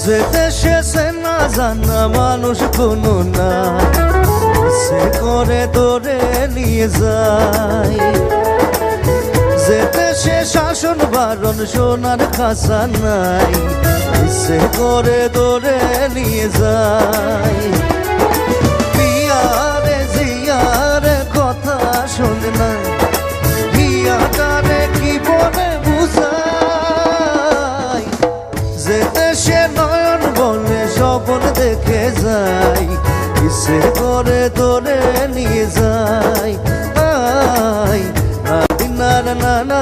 যে দেশে সে না জানা মানুষ কোনো না, সে করে ধরে নিয়ে যায়। যে দেশে শাসন বারণ সোনার খাসা নাই, সে করে ধরে নিয়ে যায়। পিয়ারে জিয়ারে কথা শোনে না, পিয়াটারে কি বলে বুঝাই। যে দেশে নয়ন বলে স্বপ্ন দেখে যায়, সে করে ধরে নিয়ে যায়। আই না না না